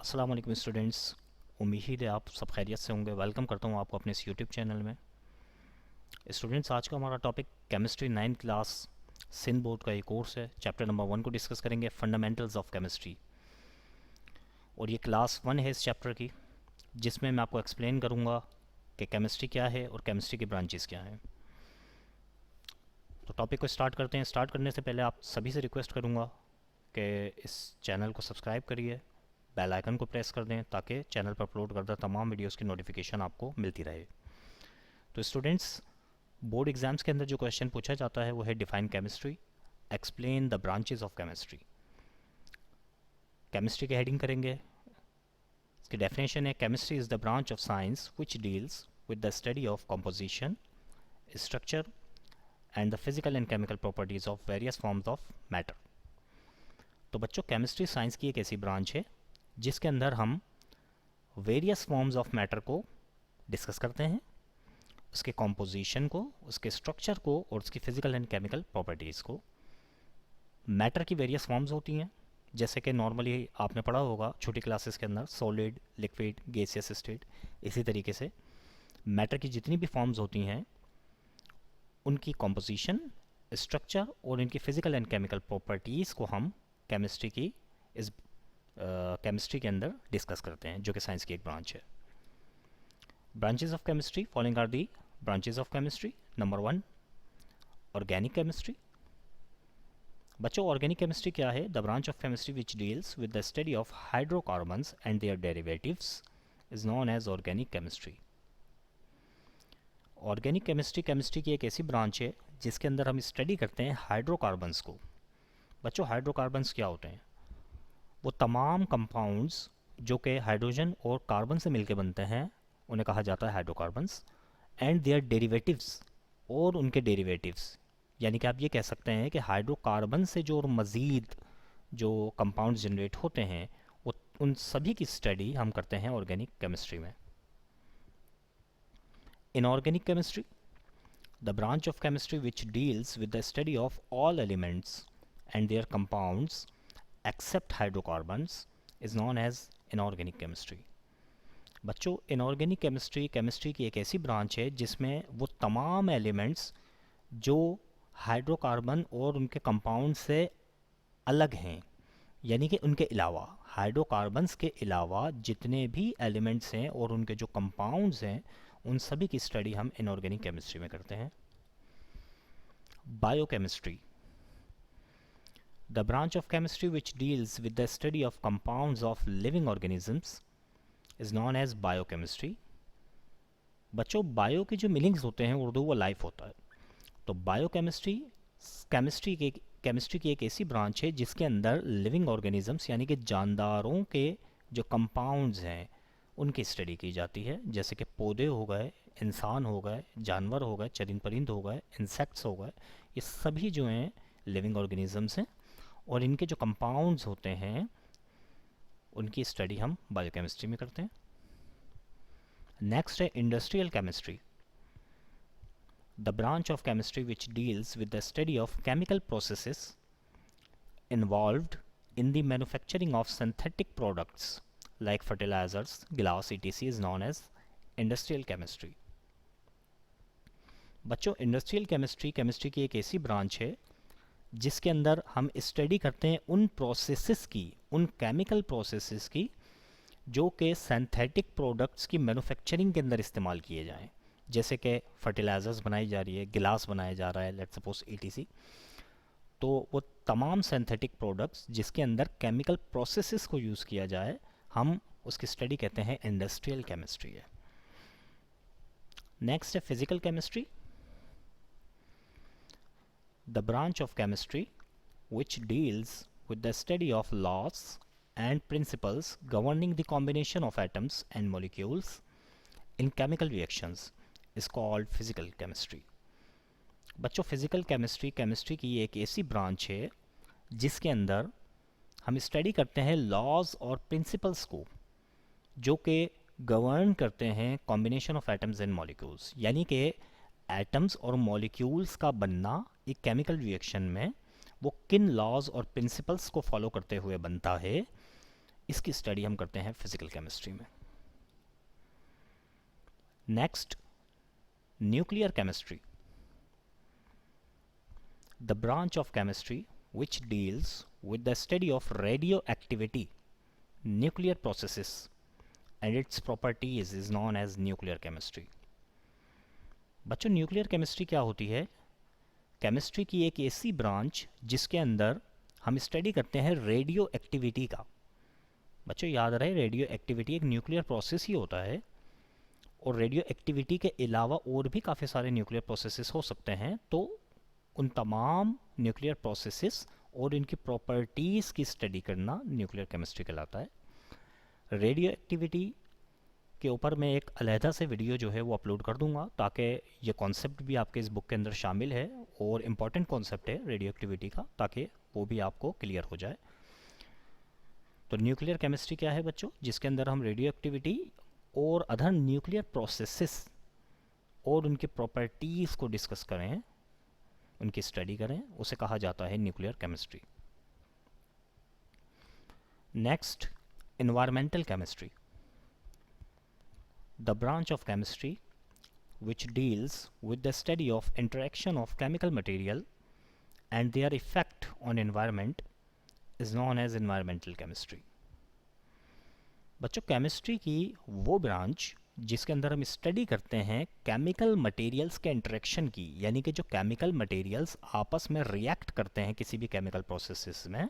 अस्सलाम वालेकुम स्टूडेंट्स। उम्मीद है आप सब खैरियत से होंगे। वेलकम करता हूँ आपको अपने इस यूट्यूब चैनल में। स्टूडेंट्स, आज का हमारा topic chemistry 9th class Sindh board का एक कोर्स है। चैप्टर नंबर 1 को डिस्कस करेंगे, फंडामेंटल्स ऑफ केमिस्ट्री। और ये क्लास 1 है इस चैप्टर की, जिसमें मैं आपको एक्सप्लेन करूँगा कि केमिस्ट्री क्या है और केमिस्ट्री की ब्रांचेस क्या हैं। तो टॉपिक को स्टार्ट करते हैं। स्टार्ट करने से पहले आप सभी से रिक्वेस्ट करूँगा कि इस चैनल को सब्सक्राइब करिए, बेल आइकन को प्रेस कर दें ताकि चैनल पर अपलोड करता तमाम वीडियोस की नोटिफिकेशन आपको मिलती रहे। तो स्टूडेंट्स, बोर्ड एग्जाम्स के अंदर जो क्वेश्चन पूछा जाता है वो है define chemistry, explain the branches of chemistry. Chemistry की हेडिंग करेंगे। इसकी डेफिनेशन है, chemistry is the branch of science which deals with the study of composition, structure and the physical and chemical properties of various forms of matter. तो बच्चों, chemistry science की एक ऐसी branch है जिसके अंदर हम वेरियस फॉर्म्स ऑफ मैटर को डिस्कस करते हैं, उसके कॉम्पोजिशन को, उसके स्ट्रक्चर को और उसकी फिजिकल एंड केमिकल प्रॉपर्टीज़ को। मैटर की वेरियस फॉर्म्स होती हैं, जैसे कि नॉर्मली आपने पढ़ा होगा छोटी क्लासेस के अंदर, सॉलिड, लिक्विड, गैसियस स्टेट। इसी तरीके से मैटर की जितनी भी फॉर्म्स होती हैं उनकी कॉम्पोजिशन, स्ट्रक्चर और इनकी फिजिकल एंड केमिकल प्रॉपर्टीज़ को हम केमिस्ट्री की इस केमिस्ट्री के अंदर डिस्कस करते हैं, जो कि साइंस की एक ब्रांच है। Branches of chemistry, following are the branches of chemistry. Number 1, organic chemistry. बच्चों, ऑर्गेनिक केमिस्ट्री क्या है? The branch of chemistry which deals with the study of hydrocarbons and their derivatives is known as organic chemistry. Organic chemistry chemistry की एक ऐसी branch है जिसके अंदर हम स्टडी करते हैं हाइड्रोकार्बन्स को। बच्चों, हाइड्रोकार्बन्स क्या होते हैं? वो तमाम कंपाउंड्स जो कि हाइड्रोजन और कार्बन से मिलकर बनते हैं उन्हें कहा जाता है हाइड्रोकार्बन्स। एंड देयर डेरिवेटिव्स, और उनके डेरिवेटिव्स, यानी कि आप ये कह सकते हैं कि हाइड्रोकार्बन से जो और मज़ीद जो कंपाउंड्स जनरेट होते हैं वो उन सभी की स्टडी हम करते हैं ऑर्गेनिक केमिस्ट्री में। Inorganic chemistry, the branch of chemistry which deals with the study of all elements and their compounds except hydrocarbons is known as inorganic chemistry. बच्चों, इनऑर्गेनिक केमिस्ट्री केमिस्ट्री की एक ऐसी ब्रांच है जिसमें वो तमाम एलिमेंट्स जो हाइड्रोकार्बन और उनके कंपाउंड से अलग हैं, यानी कि उनके अलावा, हाइड्रोकार्बन्स के अलावा जितने भी एलिमेंट्स हैं और उनके जो कंपाउंड्स हैं उन सभी की स्टडी हम इनऑर्गेनिक केमिस्ट्री में करते हैं। Biochemistry, the branch of chemistry which deals with the study of compounds of living organisms is known as biochemistry. बच्चों, बायो के जो मीनिंग्स होते हैं उर्दू वो लाइफ होता है। तो बायोकेमिस्ट्री केमिस्ट्री की एक ऐसी ब्रांच है जिसके अंदर लिविंग ऑर्गेनिजम्स यानी कि जानदारों के जो कंपाउंड्स हैं उनकी स्टडी की जाती है, जैसे कि पौधे हो गए, इंसान हो गए, जानवर हो गए, चरिंद परिंद हो गए, इंसेक्ट्स हो गए। ये सभी जो हैं लिविंग ऑर्गेनिजम्स हैं और इनके जो कंपाउंड्स होते हैं उनकी स्टडी हम बायोकेमिस्ट्री में करते हैं। नेक्स्ट है industrial chemistry, the branch of chemistry which deals with the study of chemical processes involved in the manufacturing of synthetic products like fertilizers, glass, etc. is known as industrial chemistry. बच्चों, industrial chemistry chemistry की एक ऐसी branch है जिसके अंदर हम study करते हैं उन प्रोसेसेस की, उन केमिकल प्रोसेसेस की जो कि सिंथेटिक प्रोडक्ट्स की मैन्युफैक्चरिंग के अंदर इस्तेमाल किए जाएं, जैसे कि फर्टिलाइज़र्स बनाई जा रही है, गिलास बनाया जा रहा है, लेट्स सपोज ईटीसी। तो वो तमाम सिंथेटिक प्रोडक्ट्स जिसके अंदर केमिकल प्रोसेसेस को यूज़ किया जाए, हम उसकी स्टडी कहते हैं इंडस्ट्रियल केमिस्ट्री है। नेक्स्ट है physical chemistry, the branch of chemistry which deals with the study of loss and principles governing the combination of atoms and molecules in chemical reactions is called physical chemistry. बच्चों, physical chemistry chemistry की एक ऐसी branch है जिसके अंदर हम study करते हैं लॉज और प्रिंसिपल्स को जो कि गवर्न करते हैं combination of atoms and molecules, यानी कि एटम्स और मॉलिक्यूल्स का बनना एक केमिकल रिएक्शन में वो किन लॉज और प्रिंसिपल्स को फॉलो करते हुए बनता है, इसकी स्टडी हम करते हैं फिजिकल केमिस्ट्री में। Next, nuclear chemistry, the branch of chemistry which deals with the study of radioactivity, nuclear processes and its properties is known as nuclear chemistry। बच्चों, न्यूक्लियर केमिस्ट्री क्या होती है? केमिस्ट्री की एक ऐसी ब्रांच जिसके अंदर हम स्टडी करते हैं रेडियो एक्टिविटी का। बच्चों याद रहे, रेडियो एक्टिविटी एक न्यूक्लियर प्रोसेस ही होता है, और रेडियो एक्टिविटी के अलावा और भी काफ़ी सारे न्यूक्लियर प्रोसेसेस हो सकते हैं। तो उन तमाम न्यूक्लियर प्रोसेसेस और इनकी प्रॉपर्टीज़ की स्टडी करना न्यूक्लियर केमिस्ट्री कहलाता है। रेडियो एक्टिविटी के ऊपर मैं एक अलहदा से वीडियो जो है वो अपलोड कर दूंगा, ताकि ये कॉन्सेप्ट भी आपके इस बुक के अंदर शामिल है, और इम्पॉर्टेंट कॉन्सेप्ट है रेडियो एक्टिविटी का, ताकि वो भी आपको क्लियर हो जाए। तो न्यूक्लियर केमिस्ट्री क्या है बच्चों? जिसके अंदर हम रेडियो एक्टिविटी और अदर न्यूक्लियर प्रोसेसेस और उनकी प्रॉपर्टीज़ को डिस्कस करें, उनकी स्टडी करें, उसे कहा जाता है nuclear chemistry. Next, environmental chemistry, the branch of chemistry which deals with the study of interaction of chemical material and their effect on environment is known as environmental chemistry। बच्चों, chemistry की वो branch जिसके अंदर हम study करते हैं chemical materials के interaction की, यानी कि जो केमिकल मटेरियल्स आपस में रिएक्ट करते हैं किसी भी केमिकल प्रोसेसेस में,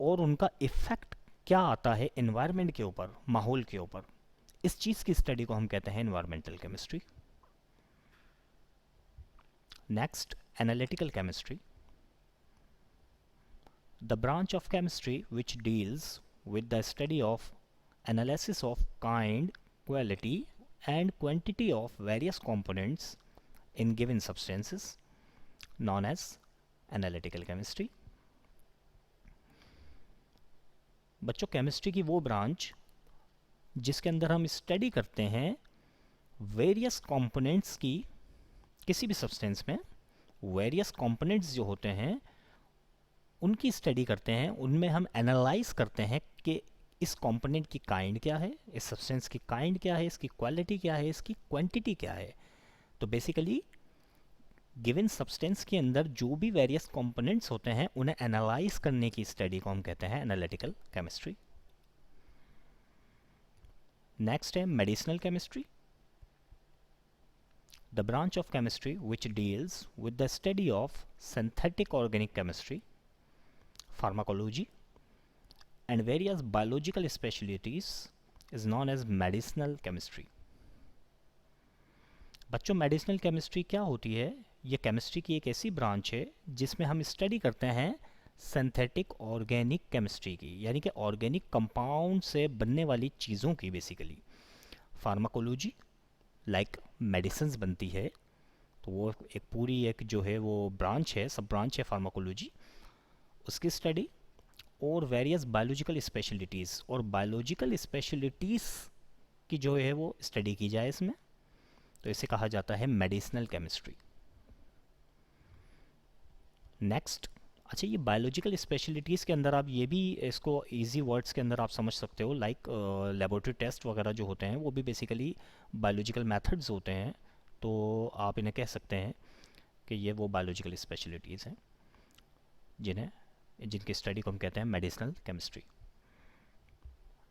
और उनका इफेक्ट क्या आता है एनवायरनमेंट के ऊपर, माहौल के ऊपर, इस चीज़ की स्टडी को हम कहते हैं environmental chemistry. Next, analytical chemistry, the branch of chemistry which deals with the study of analysis of kind, quality and quantity of various components in given substances known as analytical chemistry। बच्चों, chemistry की वो branch जिसके अंदर हम study करते हैं various components की, किसी भी सब्सटेंस में वेरियस कंपोनेंट्स जो होते हैं उनकी स्टडी करते हैं, उनमें हम एनालाइज करते हैं कि इस कंपोनेंट की काइंड क्या है, इस सब्सटेंस की काइंड क्या है, इसकी क्वालिटी क्या है, इसकी क्वांटिटी क्या है। तो बेसिकली गिवन सब्सटेंस के अंदर जो भी वेरियस कंपोनेंट्स होते हैं उन्हें एनालाइज करने की स्टडी को हम कहते हैं एनालिटिकल केमिस्ट्री। नेक्स्ट है medicinal chemistry, the branch of chemistry which deals with the study of synthetic organic chemistry, pharmacology and various biological specialties is known as medicinal chemistry। बच्चों, मेडिसिनल केमिस्ट्री क्या होती है? ये केमिस्ट्री की एक ऐसी branch है जिसमें हम स्टडी करते हैं सिंथेटिक ऑर्गेनिक केमिस्ट्री की, यानी कि ऑर्गेनिक कंपाउंड से बनने वाली चीज़ों की। बेसिकली फार्माकोलॉजी लाइक मेडिसिन्स बनती है, तो वो एक पूरी एक जो है वो ब्रांच है, सब ब्रांच है फार्माकोलॉजी, उसकी स्टडी, और वेरियस बायोलॉजिकल स्पेशलिटीज़, और बायोलॉजिकल स्पेशलिटीज़ की जो है वो स्टडी की जाए इसमें, तो इसे कहा जाता है मेडिसिनल केमिस्ट्री। नेक्स्ट, अच्छा, ये बायोलॉजिकल स्पेशलिटीज़ के अंदर आप ये भी इसको इजी वर्ड्स के अंदर आप समझ सकते हो, लाइक लेबोरेटरी टेस्ट वगैरह जो होते हैं वो भी बेसिकली बायोलॉजिकल मेथड्स होते हैं, तो आप इन्हें कह सकते हैं कि ये वो बायोलॉजिकल स्पेशलिटीज़ हैं जिनकी स्टडी को हम कहते हैं medicinal chemistry.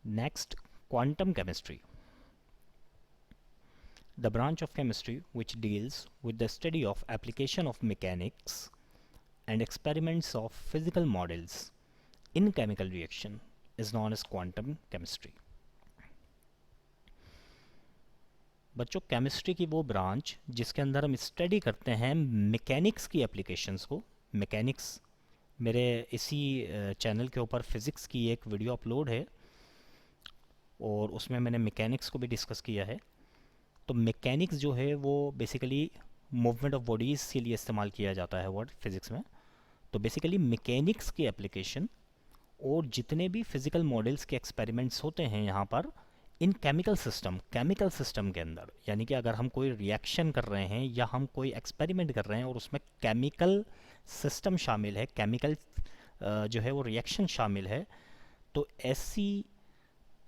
Next, quantum chemistry, the branch of chemistry which deals with the study of application of mechanics and experiments of physical models in chemical reaction is known as quantum chemistry. बच्चों, chemistry की वो branch जिसके अंदर हम study करते हैं mechanics की applications को। मैकेनिक्स, मेरे इसी चैनल के ऊपर फ़िज़िक्स की एक वीडियो अपलोड है और उसमें मैंने मैकेनिक्स को भी डिस्कस किया है। तो मैकेनिक्स जो है वो बेसिकली मूवमेंट ऑफ बॉडीज़ के लिए इस्तेमाल किया जाता है वर्ड फिज़िक्स में। तो बेसिकली मैकेनिक्स की एप्लीकेशन और जितने भी फिज़िकल मॉडल्स के एक्सपेरिमेंट्स होते हैं यहाँ पर इन केमिकल सिस्टम के अंदर, यानी कि अगर हम कोई रिएक्शन कर रहे हैं या हम कोई एक्सपेरिमेंट कर रहे हैं और उसमें केमिकल सिस्टम शामिल है, केमिकल जो है वो रिएक्शन शामिल है, तो ऐसी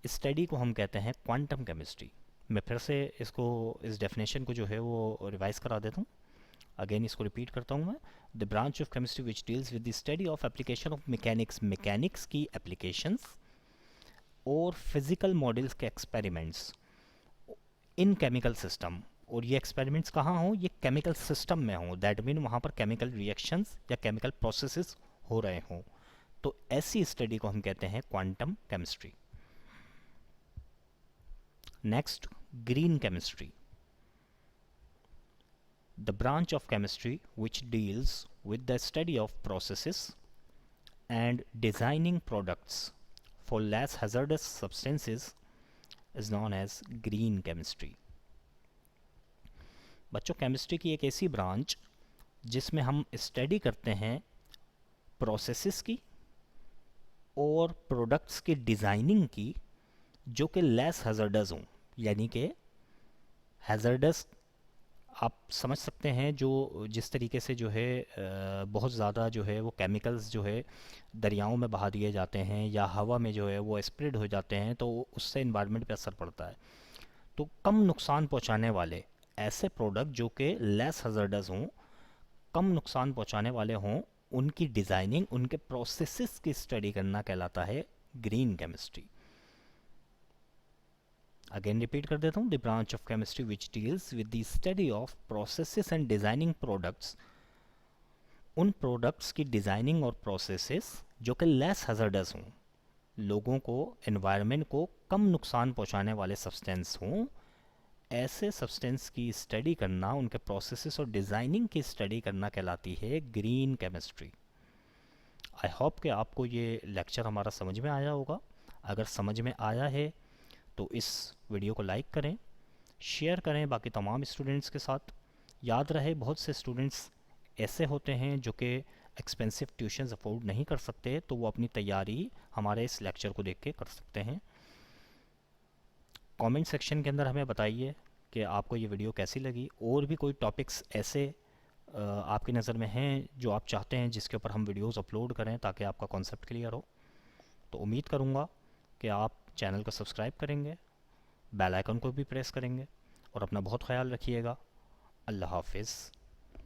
स्टडी को हम कहते हैं क्वांटम केमिस्ट्री। मैं फिर से इसको, इस डेफिनेशन को जो है वो रिवाइज करा देता हूँ। अगेन इसको रिपीट करता हूँ मैं। The branch of chemistry which deals with the study of application of mechanics, mechanics की एप्लीकेशंस और फिजिकल मॉडल्स के एक्सपेरिमेंट्स इन केमिकल सिस्टम। और ये एक्सपेरिमेंट्स कहाँ हों? ये केमिकल सिस्टम में हों। दैट मीन वहाँ पर केमिकल रिएक्शंस या केमिकल प्रोसेसेस हो रहे हों। तो ऐसी स्टडी को हम कहते हैं quantum chemistry. Next, green chemistry. The branch of chemistry which deals with the study of processes and designing products for less hazardous substances is known as green chemistry. बच्चों, केमिस्ट्री की एक ऐसी ब्रांच जिसमें हम स्टडी करते हैं processes की और प्रोडक्ट्स की डिज़ाइनिंग की जो कि लेस हैज़र्डस हों। यानी कि हैज़र्डस आप समझ सकते हैं, जो जिस तरीके से जो है बहुत ज़्यादा जो है वो केमिकल्स जो है दरियाओं में बहा दिए जाते हैं या हवा में जो है वो स्प्रेड हो जाते हैं, तो उससे इन्वायरमेंट पे असर पड़ता है। तो कम नुकसान पहुंचाने वाले ऐसे प्रोडक्ट जो कि लेस हज़ार्डस हों, कम नुकसान पहुंचाने वाले हों, उनकी डिज़ाइनिंग, उनके प्रोसेसेस की स्टडी करना कहलाता है ग्रीन केमिस्ट्री। अगेन रिपीट कर देता हूँ। The branch of chemistry which deals with the study of processes and designing products, उन प्रोडक्ट्स की डिज़ाइनिंग और प्रोसेसेस जो कि लेस हज़ार्डस हों, लोगों को, एनवायरनमेंट को कम नुकसान पहुंचाने वाले सब्सटेंस हों, ऐसे सब्सटेंस की स्टडी करना, उनके प्रोसेसेस और डिज़ाइनिंग की स्टडी करना कहलाती है ग्रीन केमिस्ट्री। आई होप कि आपको ये लेक्चर हमारा समझ में आया होगा। अगर समझ में आया है तो इस वीडियो को लाइक करें, शेयर करें बाकी तमाम स्टूडेंट्स के साथ। याद रहे, बहुत से स्टूडेंट्स ऐसे होते हैं जो कि एक्सपेंसिव ट्यूशन्स अफोर्ड नहीं कर सकते, तो वो अपनी तैयारी हमारे इस लेक्चर को देख के कर सकते हैं। कमेंट सेक्शन के अंदर हमें बताइए कि आपको ये वीडियो कैसी लगी, और भी कोई टॉपिक्स ऐसे आपकी नज़र में हैं जो आप चाहते हैं जिसके ऊपर हम वीडियोस अपलोड करें ताकि आपका कॉन्सेप्ट क्लियर हो। तो उम्मीद करूँगा कि आप चैनल को सब्सक्राइब करेंगे, बेल आइकन को भी प्रेस करेंगे, और अपना बहुत ख्याल रखिएगा। अल्लाह हाफिज़।